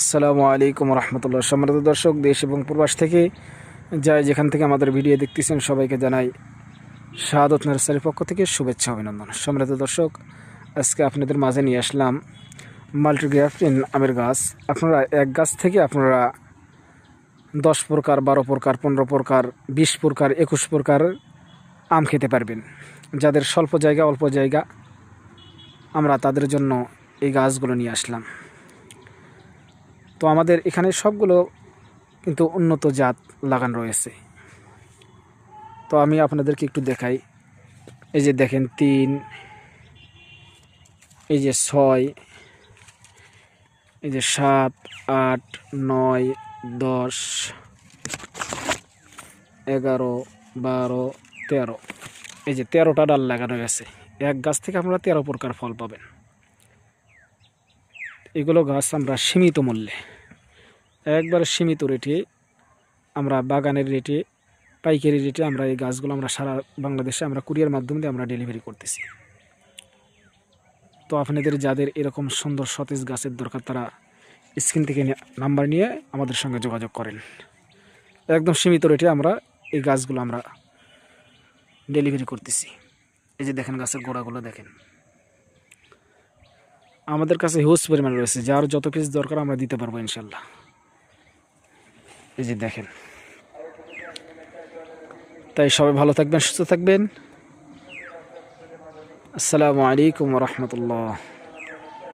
আসসালামু আলাইকুম রহমতুল্লাহ। সম্মানিত দর্শক, দেশ এবং প্রবাস থেকে যাই যেখান থেকে আমাদের ভিডিও দেখতেছেন সবাইকে জানাই শাহাদত নার্সারির পক্ষ থেকে শুভেচ্ছা অভিনন্দন। সম্মানিত দর্শক, আজকে আপনাদের মাঝে নিয়ে আসলাম মাল্টিগ্রাফটিন আমের গাছ। আপনারা এক গাছ থেকে আপনারা 10 প্রকার, 12 প্রকার, 15 প্রকার, 20 প্রকার, 21 প্রকার আম খেতে পারবেন। যাদের স্বল্প জায়গা, অল্প জায়গা, আমরা তাদের জন্য এই গাছগুলো নিয়ে আসলাম। তো আমাদের এখানে সবগুলো কিন্তু উন্নত জাত লাগানো রয়েছে। তো আমি আপনাদেরকে একটু দেখাই। এই যে দেখেন 3, এই যে 6, এই যে 7, 8, 9, 10, 11, 12, 13। এই যে 13টা ডাল লাগানো গেছে। এক গাছ থেকে আপনারা 13 প্রকার ফল পাবেন। এগুলো গাছ আমরা সীমিত মূল্যে, একবারে সীমিত রেটে, আমরা বাগানের রেটে, পাইকারি রেটে আমরা এই গাছগুলো আমরা সারা বাংলাদেশে আমরা কুরিয়ার মাধ্যমে দিয়ে আমরা ডেলিভারি করতেছি। তো আপনাদের যাদের এরকম সুন্দর সতেজ গাছের দরকার, তারা স্ক্রিন থেকে নাম্বার নিয়ে আমাদের সঙ্গে যোগাযোগ করেন। একদম সীমিত রেটে আমরা এই গাছগুলো আমরা ডেলিভারি করতেছি। এই যে দেখেন গাছের গোড়াগুলো দেখেন, আমাদের কাছে হিউজ পরিমাণ রয়েছে। যার যত পিস দরকার আমরা দিতে পারবো ইনশাল্লাহ। এই যে দেখেন। তাই সবাই ভালো থাকবেন, সুস্থ থাকবেন। আসসালামু আলাইকুম রহমতুল্লাহ।